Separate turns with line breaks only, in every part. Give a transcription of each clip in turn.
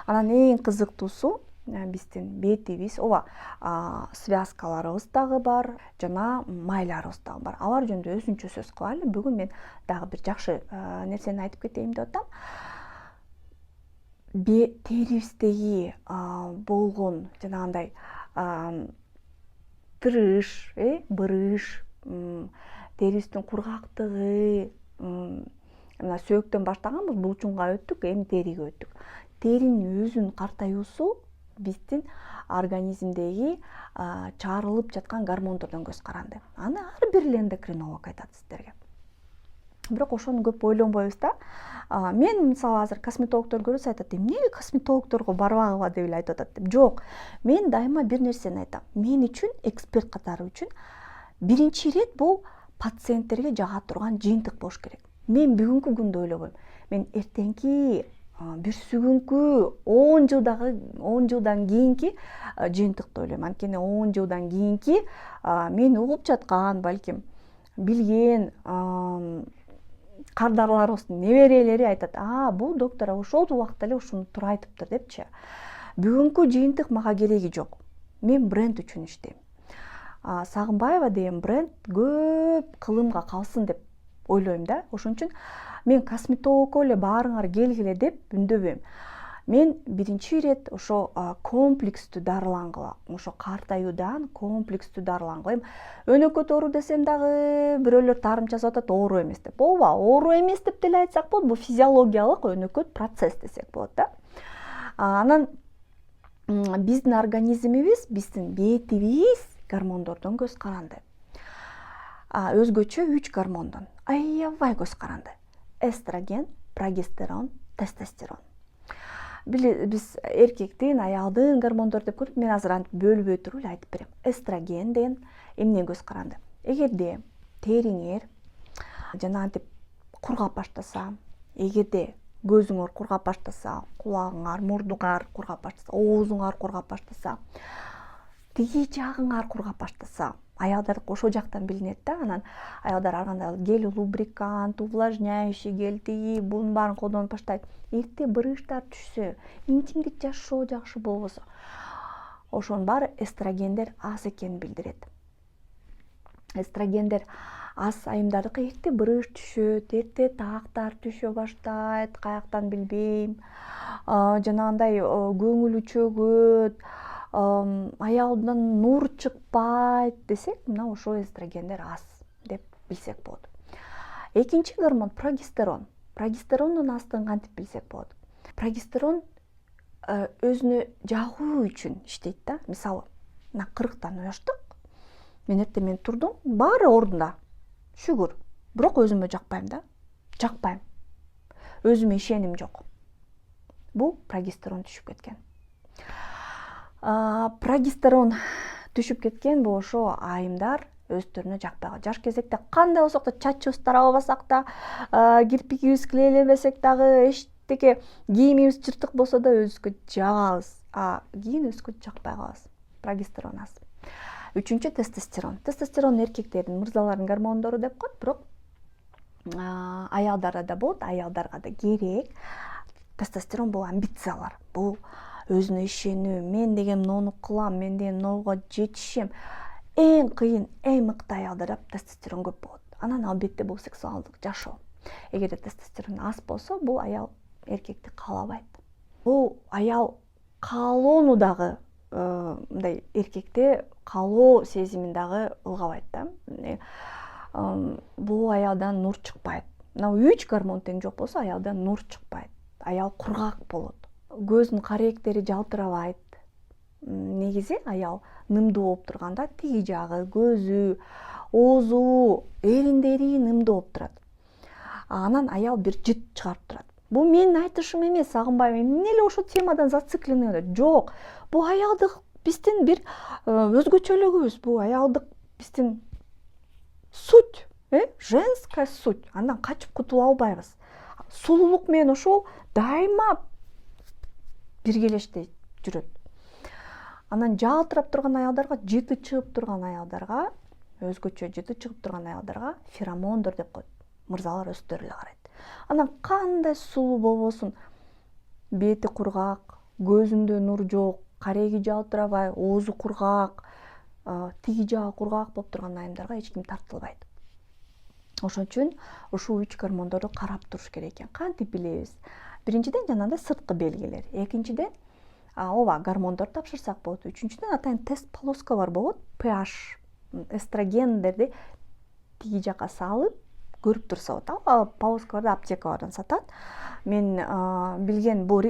Анан эң кызыктуусу биздин бетибиз, ооба, связкаларыбыз дагы бар, жана майларыбыз дагы бар. Алар жөнүндө өзүнчө сөз кылайлы. Бүгүн мен дагы бир жакшы нерсени айтып кетейин деп атам. Терибиздеги болгон жанагындай тырыш, бырыш, терибиздин кургактыгы, мына сөөктөн баштаганбыз, булчуңга өттүк, эми териге өттүк. Теринин өзүнүн картаюусу биздин организмдеги чыгарылып жаткан гормондордон көз каранды. Аны ар бир эндокринолог айтат сиздерге. Бирок ошону көп ойлонбойбуз да. Мен мисалы азыр косметологдор көрсө айтат, эмнеге косметологдорго барбагыла деп эле айтып атат деп. Жок, мен дайыма бир нерсени айтам. Мен үчүн, эксперт катары үчүн биринчи ирет бул пациенттерге жага турган жыйынтык болуш керек. Мен бүгүнкү күндү ойлобойм. Мен эртеңки бүрсүгүнкү 10 жылдан кийинки жыйынтыкты ойлойм. Анткени 10 жылдан кийинки мен угуп жаткан, балким билген кардарларыбыздын неберелери айтат, бул доктор ошол убакта эле ушуну туура айтыптыр депчи. Бүгүнкү жыйынтык мага кереги жок. Мен бренд үчүн иштейм. Сагынбаева деген бренд көп кылымга калсын деп ойлойм да. Ошон үчүн мен косметологко эле баарыңар келгиле деп үндөбөйм. Мен биринчи ирет ошо комплекстүү дарылангыла, ошо картаюудан комплекстүү дарылангыла. Өнөкөт оору десем дагы бирөөлөр таарым жазып атат, оору эмес деп. Ооба, оору эмес деп деле айтсак болот, бул физиологиялык өнөкөт процесс десек болот да. Анан биздин организмибиз, биздин бетибиз гормондордон көз каранды. Өзгөчө 3 гормондон аябай көз каранды. Эстроген, прогестерон, тестостерон. Биз эркектин, аялдын гормондору деп көрүп, мен азыр антип бөлбөй туруп эле айтып берем. Эстроген деген эмне көз каранды? Эгерде териңер антип кургап баштаса, эгерде көзүңөр кургап баштаса, кулагыңар, мурдуңар кургап баштаса, оозуңар кургап баштаса, тиги жагыңар кургап баштаса, аялдар ошол жактан билинет да. Анан аялдар ар кандай гель лубрикант, увлажняющий гель, тиги бунун баарын колдонуп баштайт. Эрте бырыштар түшсө, интимдик жашоо жакшы болбосо, ошонун баары эстрогендер аз экенин билдирет. Эстрогендер аз айымдардыкы эрте бырыш түшөт, эрте таактар түшө баштайт, каяктан билбейм. Жанагындай көңүлү чөгөт, аялдан нур чыкпайт десек, мына ошо эстрогендер аз деп билсек болот. Экинчи гормон прогестерон. Прогестерондун аздыгын кантип билсек болот? Прогестерон өзүнө жагуу үчүн иштейт да. Мисалы, мына 40-тан ояштык. Мен турдум, баары ордунда. Шүгүр. Бирок өзүмө жакпайм да. Жакпайм. Өзүмө ишеним жок. Бул прогестерон түшүп кеткен. Прогестерон түшүп кеткен бул ошо айымдар өздөрүнө жакпай калат. Жаш кезекте кандай болсок да, чачыбыз тарабасак да, кирпигибиз килелебесек дагы, эчтеке кийимибиз жыртык болсо да өзүбүзгө жагабыз. Кийин өзүбүзгө жакпай калабыз. Прогестерон аз. Үчүнчү тестостерон. Тестостерон эркектердин, мырзалардын гормондору деп коет, бирок аялдарда да болот, аялдарга да керек. Тестостерон бул амбициялар. Бул өзүнө ишенүү, мен деген муну кылам, мен деген мунуга жетишем. Эң кыйын, эң мыкты аялдарда тестостерон көп болот. Анан албетте бул сексуалдык жашоо. Эгерде тестостерон аз болсо, бул аял эркекти каалабайт. Бул аял каалоону дагы мындай эркекте каалоо сезимин дагы ылгабайт да. Бул аялдан нур чыкпайт. Мына 3 гормон тең жок болсо, аялдан нур чыкпайт. Аял кургак болот. Көзүнүн караектери жалтырабайт. Негизи аял нымдуу болуп турганда тиги жагы, көзү, оозу, эриндери нымдуу болуп турат. Анан аял бир жыт чыгарып турат. Бул менин айтышым эмес, Сагынбаева. Эмне эле ошол темадан зациклений? Жок. Бул аялдык биздин бир өзгөчөлүгүбүз. Бул аялдык биздин суть, женская суть. Андан качып кутула албайбыз. Сулуулук менен ошол дайыма биргелеште жүрөт. Анан жалтырап турган аялдарга, жыты чыгып турган аялдарга, өзгөчө жыты чыгып турган аялдарга феромондор деп коет. Мырзалар өздөрү эле карайт. Анан кандай сулуу болбосун, бети кургак, көзүндө нур жок, кареги жалтырабай, оозу кургак, тиги жагы кургак болуп турган айымдарга эч ким тартылбайт. Ошон үчүн ушул 3 гормондорду карап туруш керек экен. Кантип билебиз? Биринчиден жанагындай сырткы белгилер. Экинчиден ооба гормондорду тапшырсак болот. Үчүнчүдөн атайын тест полоска бар болот. pH эстрогендерди тиги жака салып көрүп турса болот. Ал полоскаларды аптекалардан сатат. Мен билген бул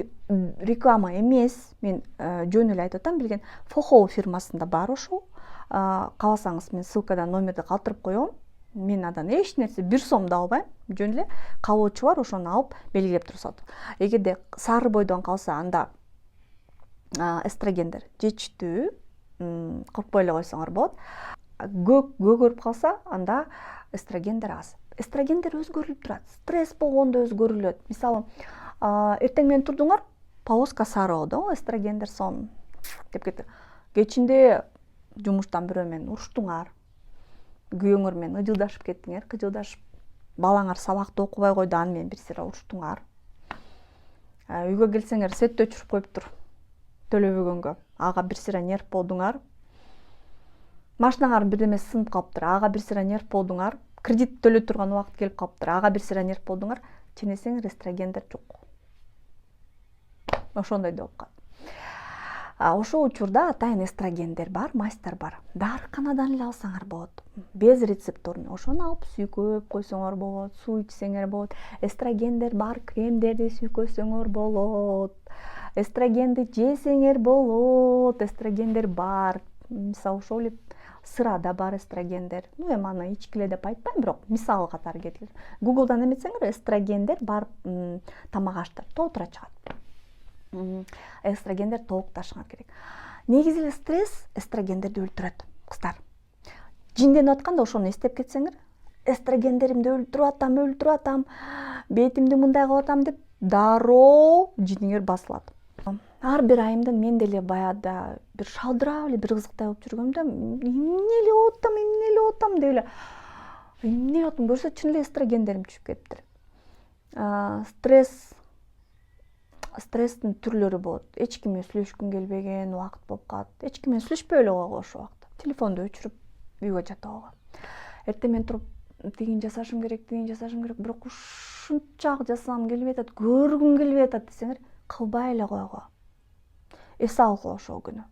реклама эмес. Мен жөн эле айтып атам, билген Фохол фирмасында бар ушул. Кааласаңыз мен ссылкадан номерди калтырып коем. Мен андан эч нерсе 1 сом да албайм. Жөн эле каалоочу бар, ошону алып белгилеп турса болот. Эгерде сары бойдон калса, анда эстрогендер жетиштүү, коркпой эле койсоңор болот. Көгөрүп калса, анда эстрогендер аз. Эстрогендер өзгөрүлүп турат. Стресс болгондо өзгөрүлөт. Мисалы, эртең менен турдуңар, полоска сары болду, эстрогендер сон деп кетти. Кечинде жумуштан бирөө менен уруштуңар, күйөөңөр менен ыжылдашып кеттиңер, кыжылдашып, балаңар сабакты окубай койду, аны менен бир сыйра уруштуңар. Үйгө келсеңер, светтти өчүрүп коюптур, төлөбөгөнгө, ага бир сыйра нерв болдуңар. Машинаңар бирдемеси сынып калыптыр, ага бир сыйра нерв болдуңар. Кредит төлөй турган убакыт келип калыптыр, ага бир сыйра нерв болдуңар. Ченесеңер, эстрогендер жок. Ошондой да болуп калат. Ошол учурда атайын эстрогендер бар, мастер бар. Дарыканадан эле алсаңар болот. Без рецептурный. Ошону алып сүйкөп койсоңор болот, суу ичсеңер болот. Эстрогендер бар, кремдерди сүйкөсөңөр болот. Эстрогенди жесеңер болот. Эстрогендер бар. Мисалы, ошол эле сырада бар эстрогендер. Эми аны ичкиле деп айтпайм, бирок мисал катары кетилет. Google'дан эметсеңер, эстрогендер бар тамак аштар толтура чыгат. Эстрогендер толук ташыңар керек. Негизи эле стресс эстрогендерди өлтүрөт, кыздар. Жинденип атканда ошону эстеп кетсеңер, эстрогендеримди өлтүрүп атам, бетимди мындай кылып атам деп дароо жиниңер басылат. Ар бир айымдан мен деле баягыда бир шалдырап эле бир кызыктай болуп жүргөмдө, эмне эле болуп атам деп эле. Эмне болуп атам көрсө, чын эле эстрогендерим түшүп кетиптир. Стресстин түрлөрү болот. Эч ким менен сүйлөшкүң келбеген убакыт болуп калат. Эч ким менен сүйлөшпөй эле койгон ошол убакта. Телефонду өчүрүп үйгө жата койгон. Эртең менен туруп тигин жасашым керек, бирок ушунчалык жасагым келбей атат, көргүм келбей атат десеңер, кылбай эле койго. Эс алгыла ошол күнү.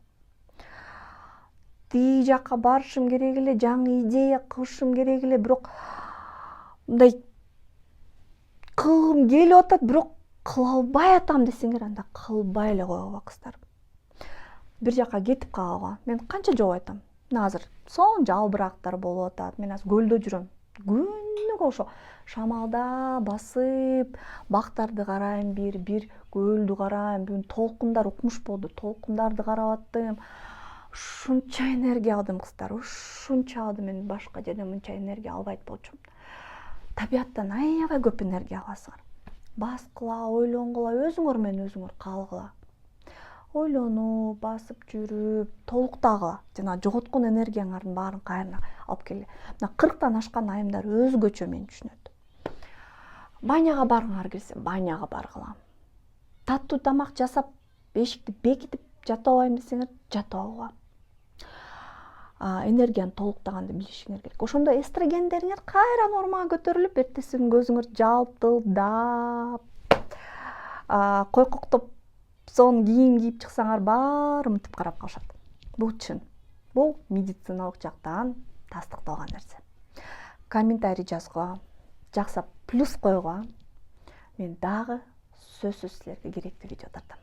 Тиги жакка барышым керек эле, жаңы идея кылышым керек эле, бирок мындай кылгым келип атат, бирок кыла албай атам десеңер, анда кылбай эле койго кыздар. Бир жакка кетип калгыла. Мен канча жолу айтам. Мына азыр сонун жалбырактар болуп атат. Мен азыр көлдө жүрөм. Күнүгө ошо шамалда басып, бактарды карайм, бир көлдү карайм. Бүгүн толкундар укмуш болду. Толкундарды карап аттым. Ушунча энергия алдым, кыздар. Ушунча алдым. Мен башка жерден мынча энергия албайт болчумун. Табияттан аябай көп энергия аласыңар. Баскыла, ойлонгула, өзүңөр менен өзүңөр калгыла. Ойлонуп, басып жүрүп, толуктагыла. Жана жоготкон энергияңардын баарын кайрына алып келе. Мына 40тан ашкан айымдар өзгөчө мени түшүнөт. Баняга баргыңар келсе, баняга баргыла. Таттуу тамак жасап, эшикти бекитип жатып алайым десеңер, жатып алгыла. Энергияны толуктаганды билишиңер керек. Ошондо эстрогендериңер кайра нормага көтөрүлүп, эртеси күнү көзүңөр жалтылдап, койкоктоп, сон кийим кийип чыксаңар баары мынтип карап калышат. Бул чын. Бул медициналык жактан тастыкталган нерсе. Комментарий жазгыла, жакса плюс койгула. Мен дагы сөзсүз силерге керектүү видео тартам.